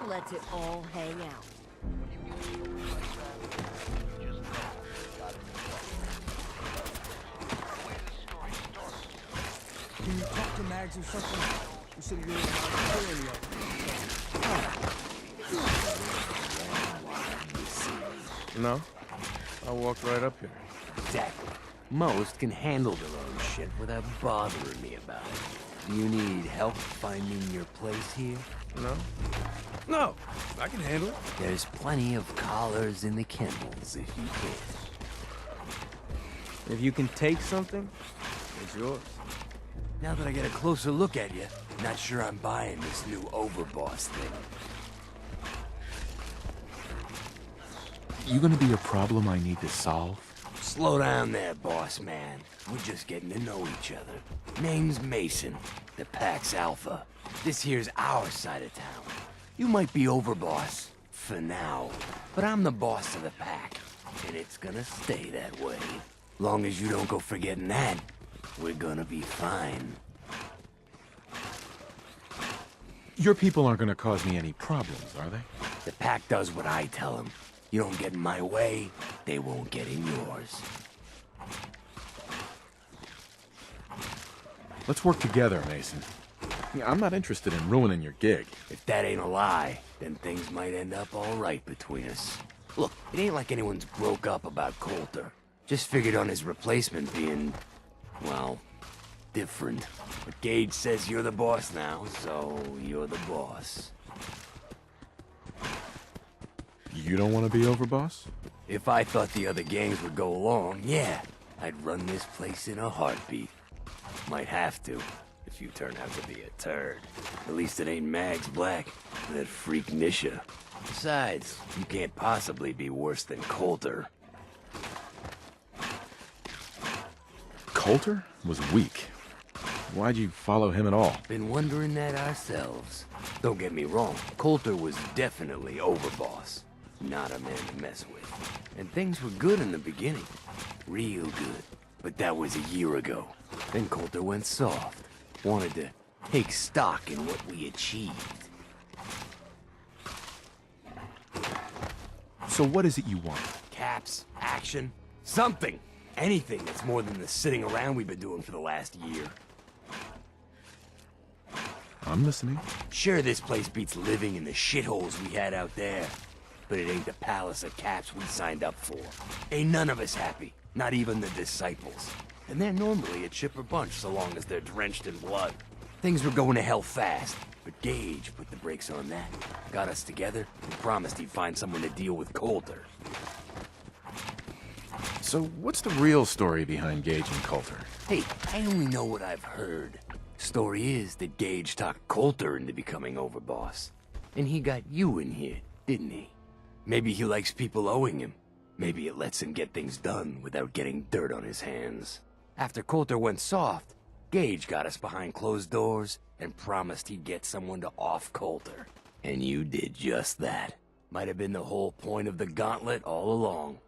lets it all hang out. Can you talk to Mags or something? You said you were killing you. No, I walked right up here. Exactly. Most can handle their own shit without bothering me about it. You need help finding your place here? No? No, I can handle it. There's plenty of collars in the kennels if you can. If you can take something, it's yours. Now that I get a closer look at you, not sure I'm buying this new overboss thing. You gonna be a problem I need to solve? Slow down there, boss man. We're just getting to know each other. Name's Mason, the Pack's Alpha. This here's our side of town. You might be overboss, for now, but I'm the boss of the Pack, and it's gonna stay that way. Long as you don't go forgetting that, we're gonna be fine. Your people aren't gonna cause me any problems, are they? The Pack does what I tell them. You don't get in my way, they won't get in yours. Let's work together, Mason. I'm not interested in ruining your gig. If that ain't a lie, then things might end up all right between us. Look, it ain't like anyone's broke up about Coulter. Just figured on his replacement being, well, different. But Gage says you're the boss now, so you're the boss. You don't want to be overboss? If I thought the other gangs would go along, yeah, I'd run this place in a heartbeat. Might have to, if you turn out to be a turd. At least it ain't Mags Black, that freak Nisha. Besides, you can't possibly be worse than Coulter. Coulter was weak. Why'd you follow him at all? Been wondering that ourselves. Don't get me wrong, Coulter was definitely overboss. Not a man to mess with. And things were good in the beginning. Real good. But that was a year ago. Then Coulter went soft. Wanted to take stock in what we achieved. So what is it you want? Caps, action, something. Anything that's more than the sitting around we've been doing for the last year. I'm listening. Sure, this place beats living in the shitholes we had out there. But it ain't the palace of caps we signed up for. Ain't none of us happy, not even the disciples. And they're normally a chipper bunch so long as they're drenched in blood. Things were going to hell fast, but Gage put the brakes on that. Got us together and promised he'd find someone to deal with Coulter. So what's the real story behind Gage and Coulter? Hey, I only know what I've heard. Story is that Gage talked Coulter into becoming overboss. And he got you in here, didn't he? Maybe he likes people owing him. Maybe it lets him get things done without getting dirt on his hands. After Coulter went soft, Gage got us behind closed doors and promised he'd get someone to off Coulter. And you did just that. Might have been the whole point of the gauntlet all along.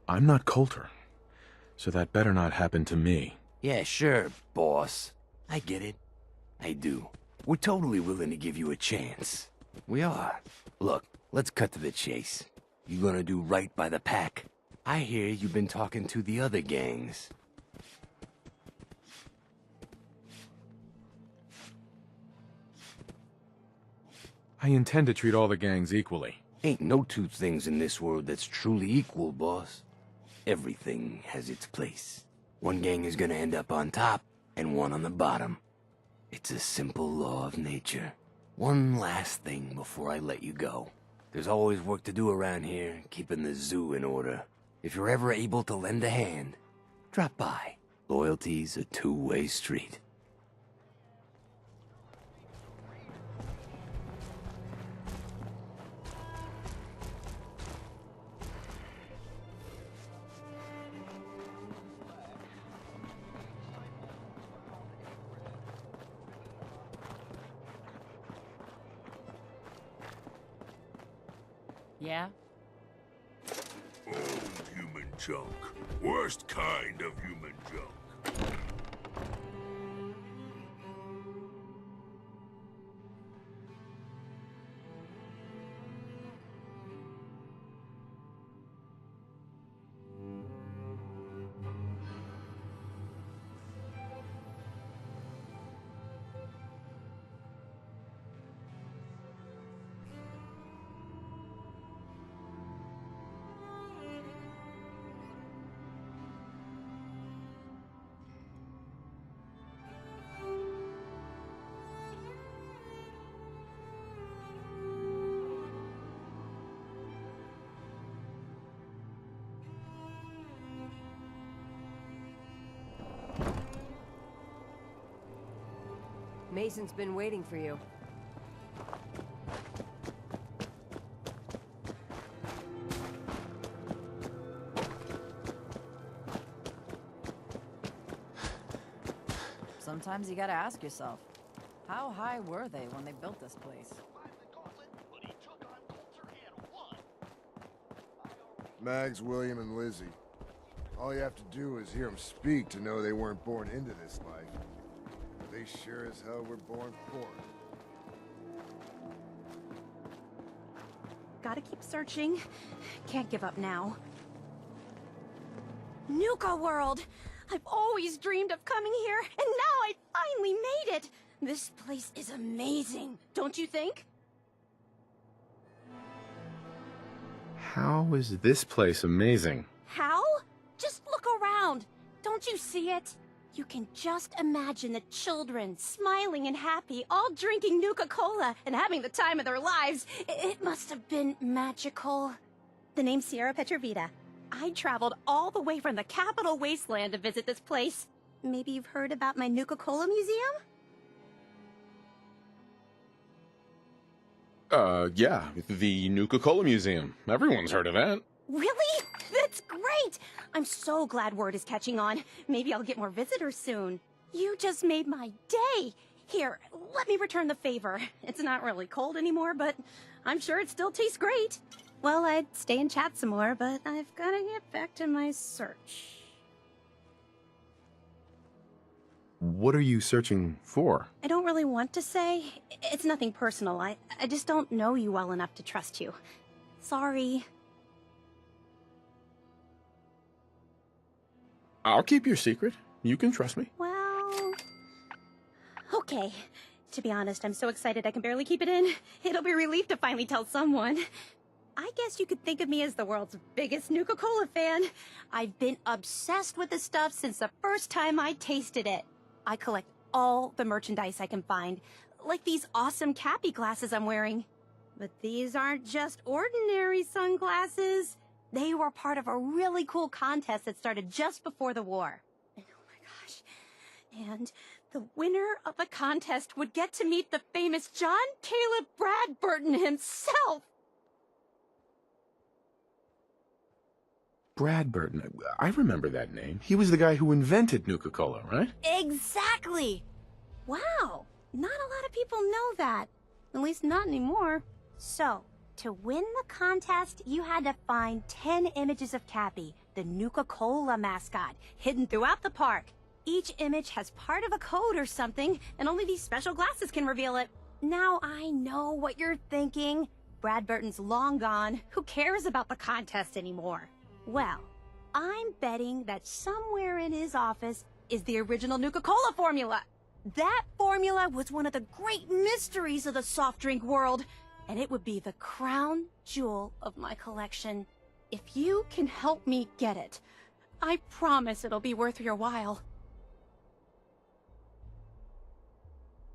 I'm not Coulter, so that better not happen to me. Yeah, sure, boss. I get it. I do. We're totally willing to give you a chance. We are. Look, let's cut to the chase. You gonna do right by the Pack? I hear you've been talking to the other gangs. I intend to treat all the gangs equally. Ain't no two things in this world that's truly equal, boss. Everything has its place. One gang is gonna end up on top, and one on the bottom. It's a simple law of nature. One last thing before I let you go. There's always work to do around here, keeping the zoo in order. If you're ever able to lend a hand, drop by. Loyalty's a two-way street. Yeah? Old human junk. Worst kind of human junk. Mason's been waiting for you. Sometimes you gotta ask yourself, how high were they when they built this place? Mags, William, and Lizzie. All you have to do is hear them speak to know they weren't born into this life. They sure as hell were born for it. Gotta keep searching. Can't give up now. Nuka World! I've always dreamed of coming here, and now I finally made it! This place is amazing, don't you think? How is this place amazing? How? Just look around. Don't you see it? You can just imagine the children, smiling and happy, all drinking Nuka-Cola and having the time of their lives. It must have been magical. The name's Sierra Petrovita. I traveled all the way from the capital wasteland to visit this place. Maybe you've heard about my Nuka-Cola museum? Yeah, the Nuka-Cola Museum. Everyone's heard of that. Really? That's great! I'm so glad word is catching on. Maybe I'll get more visitors soon. You just made my day! Here, let me return the favor. It's not really cold anymore, but I'm sure it still tastes great. Well, I'd stay and chat some more, but I've gotta get back to my search. What are you searching for? I don't really want to say. It's nothing personal. I just don't know you well enough to trust you. Sorry. I'll keep your secret. You can trust me. Well... Okay. To be honest, I'm so excited I can barely keep it in. It'll be a relief to finally tell someone. I guess you could think of me as the world's biggest Nuka-Cola fan. I've been obsessed with the stuff since the first time I tasted it. I collect all the merchandise I can find, like these awesome Cappy glasses I'm wearing. But these aren't just ordinary sunglasses. They were part of a really cool contest that started just before the war. And oh my gosh. And the winner of the contest would get to meet the famous John Caleb Bradburton himself. Bradburton. I remember that name. He was the guy who invented Nuka-Cola, right? Exactly! Wow, not a lot of people know that. At least not anymore. So, to win the contest, you had to find 10 images of Cappy, the Nuka-Cola mascot, hidden throughout the park. Each image has part of a code or something, and only these special glasses can reveal it. Now I know what you're thinking. Bradburton's long gone. Who cares about the contest anymore? Well, I'm betting that somewhere in his office is the original Nuka-Cola formula. That formula was one of the great mysteries of the soft drink world, and it would be the crown jewel of my collection. If you can help me get it, I promise it'll be worth your while.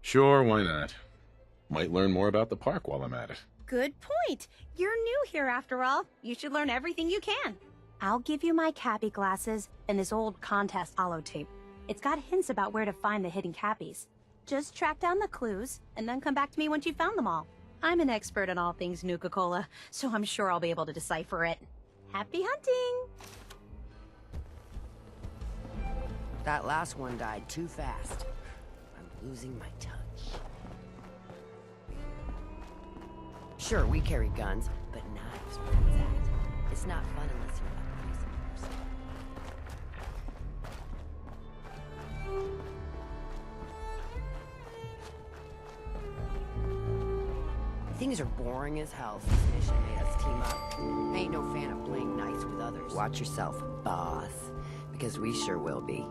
Sure, why not? Might learn more about the park while I'm at it. Good point. You're new here after all. You should learn everything you can. I'll give you my Cappy glasses and this old contest holotape. It's got hints about where to find the hidden Cappies. Just track down the clues, and then come back to me once you've found them all. I'm an expert in all things Nuka-Cola, so I'm sure I'll be able to decipher it. Happy hunting! That last one died too fast. I'm losing my touch. Sure, we carry guns, but knives where it's at. It's not fun unless you're a police person. Things are boring as hell since Mission made us team up. I ain't no fan of playing nice with others. Watch yourself, boss, because we sure will be.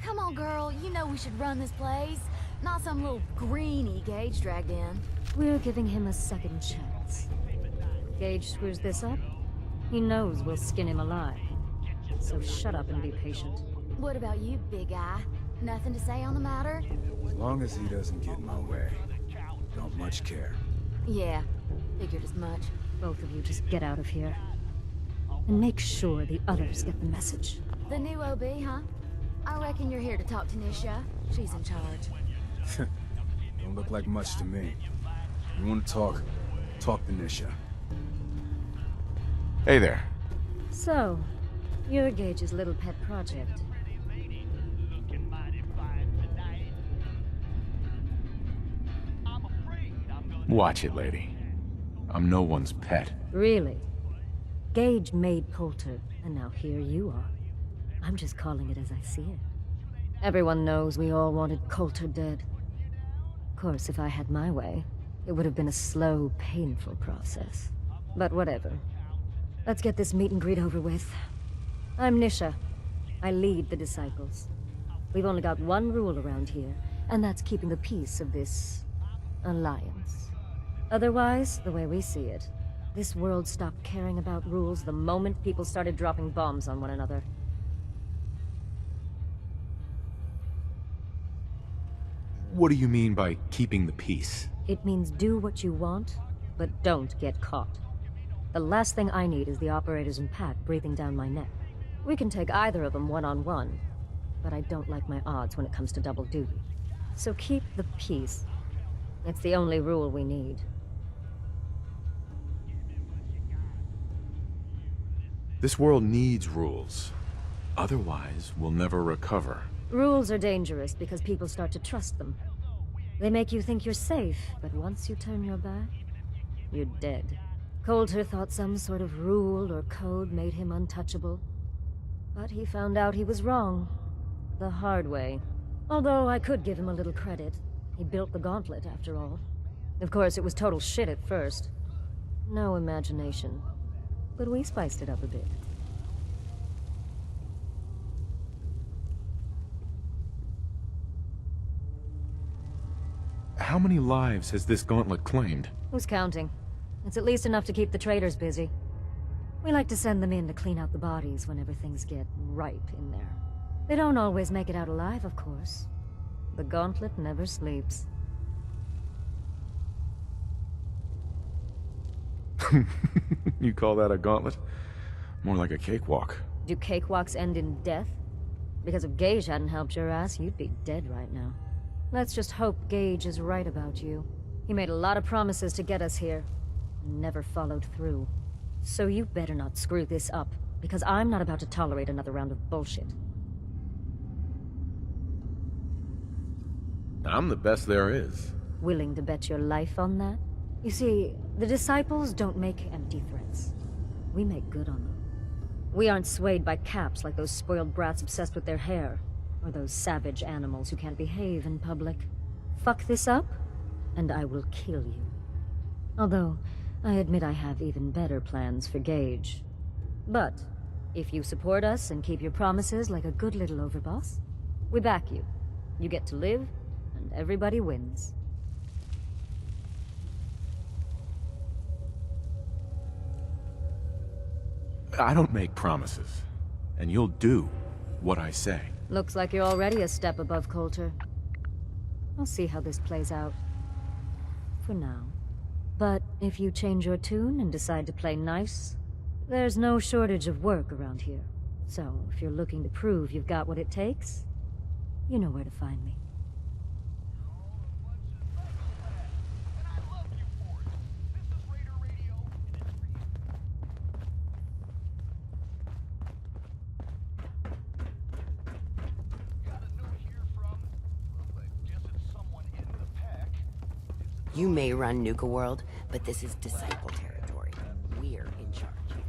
Come on, girl. You know we should run this place. Not some little greenie Gage dragged in. We're giving him a second chance. Gage screws this up, he knows we'll skin him alive. so shut up and be patient. What about you, big guy? Nothing to say on the matter? As long as he doesn't get in my way. Don't much care. Yeah, figured as much. Both of you just get out of here. And make sure the others get the message. The new OB, huh? I reckon you're here to talk to Nisha. She's in charge. Don't look like much to me. You want to talk? Talk to Nisha. Hey there. So, you're Gage's little pet project. Watch it, lady. I'm no one's pet. Really? Gage made Coulter, and now here you are. I'm just calling it as I see it. Everyone knows we all wanted Coulter dead. Of course, if I had my way, it would have been a slow, painful process. But whatever. Let's get this meet and greet over with. I'm Nisha. I lead the Disciples. We've only got one rule around here, and that's keeping the peace of this alliance. Otherwise, the way we see it, this world stopped caring about rules the moment people started dropping bombs on one another. What do you mean by keeping the peace? It means do what you want, but don't get caught. The last thing I need is the operators in Pat breathing down my neck. We can take either of them one-on-one, but I don't like my odds when it comes to double duty. So keep the peace. It's the only rule we need. This world needs rules. Otherwise, we'll never recover. Rules are dangerous because people start to trust them. They make you think you're safe, but once you turn your back, you're dead. Coulter thought some sort of rule or code made him untouchable. But he found out he was wrong. The hard way. Although I could give him a little credit. He built the gauntlet, after all. Of course, it was total shit at first. No imagination. But we spiced it up a bit. How many lives has this gauntlet claimed? Who's counting? It's at least enough to keep the traders busy. We like to send them in to clean out the bodies whenever things get ripe in there. They don't always make it out alive, of course. The gauntlet never sleeps. You call that a gauntlet? More like a cakewalk. Do cakewalks end in death? Because if Gage hadn't helped your ass, you'd be dead right now. Let's just hope Gage is right about you. He made a lot of promises to get us here, and never followed through. So you better not screw this up, because I'm not about to tolerate another round of bullshit. I'm the best there is. Willing to bet your life on that? You see, the Disciples don't make empty threats. We make good on them. We aren't swayed by caps like those spoiled brats obsessed with their hair, or those savage animals who can't behave in public. Fuck this up, and I will kill you. Although, I admit I have even better plans for Gage. But, if you support us and keep your promises like a good little overboss, we back you. You get to live, and everybody wins. I don't make promises, and you'll do what I say. Looks like you're already a step above Coulter. I'll see how this plays out. For now. But if you change your tune and decide to play nice, there's no shortage of work around here. So, if you're looking to prove you've got what it takes, you know where to find me. You may run Nuka World, but this is Disciple territory. We're in charge here.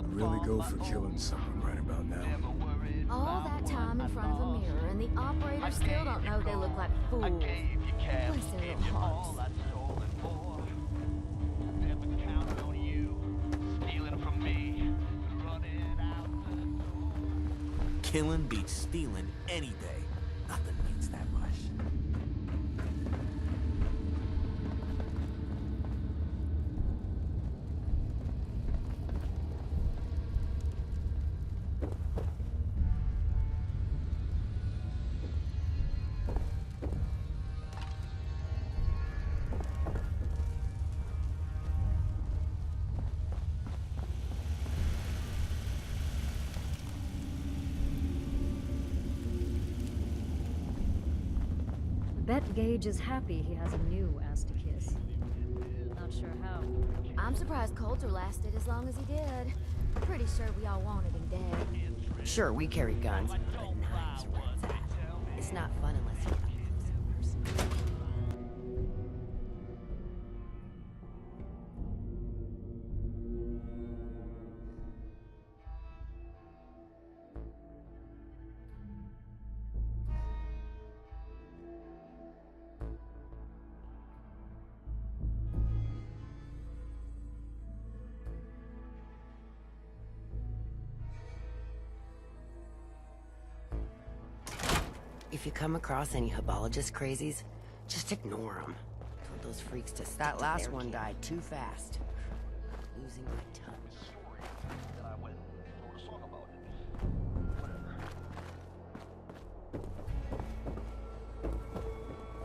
should really go for killing someone right about now. All that time in front of a mirror, and the operators still don't know they look like fools. Bless their little hearts. Killing beats stealing any day. Nothing beats that much. Bet Gage is happy he has a new ass to kiss. Not sure how. I'm surprised Coulter lasted as long as he did. Pretty sure we all wanted him dead. Sure, we carry guns, but knives are where it's at. It's not fun unless you're up close and personal. If you come across any hebologist crazies, just ignore them. Told those freaks to that last one died too fast. Losing my touch.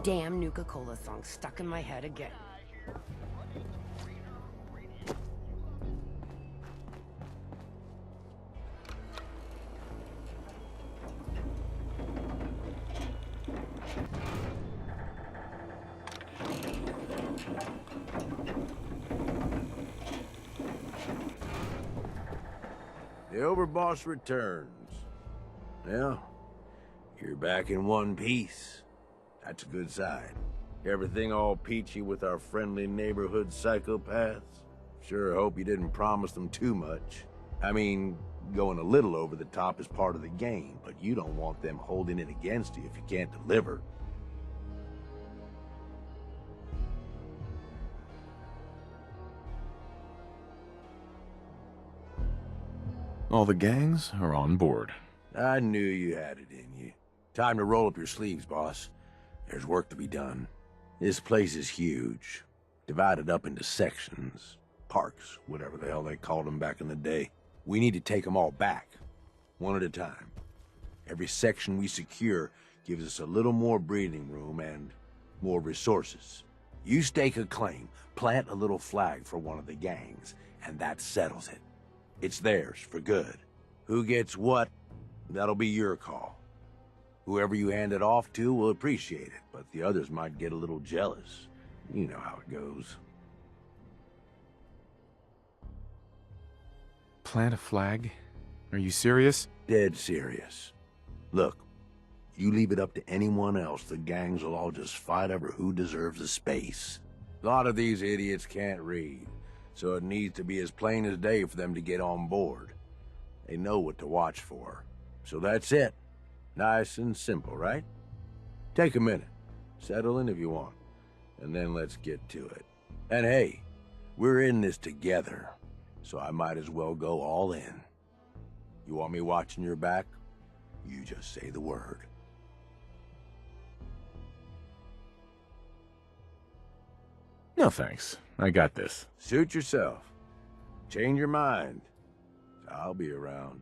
Damn Nuka Cola song stuck in my head again. The Overboss returns. Well, you're back in one piece. That's a good sign. Everything all peachy with our friendly neighborhood psychopaths? Sure hope you didn't promise them too much. I mean, going a little over the top is part of the game, but you don't want them holding it against you if you can't deliver. All the gangs are on board. I knew you had it in you. Time to roll up your sleeves, boss. There's work to be done. This place is huge. Divided up into sections. Parks, whatever the hell they called them back in the day. We need to take them all back. One at a time. Every section we secure gives us a little more breathing room and more resources. You stake a claim, plant a little flag for one of the gangs, and that settles it. It's theirs for good. Who gets what, that'll be your call. Whoever you hand it off to will appreciate it, but the others might get a little jealous. You know how it goes. Plant a flag? Are you serious? Dead serious. Look, you leave it up to anyone else, the gangs will all just fight over who deserves the space. A lot of these idiots can't read, so it needs to be as plain as day for them to get on board. They know what to watch for. So that's it. Nice and simple, right? Take a minute. Settle in if you want. And then let's get to it. And hey, we're in this together, so I might as well go all in. You want me watching your back? You just say the word. No thanks. I got this. Suit yourself. Change your mind. I'll be around.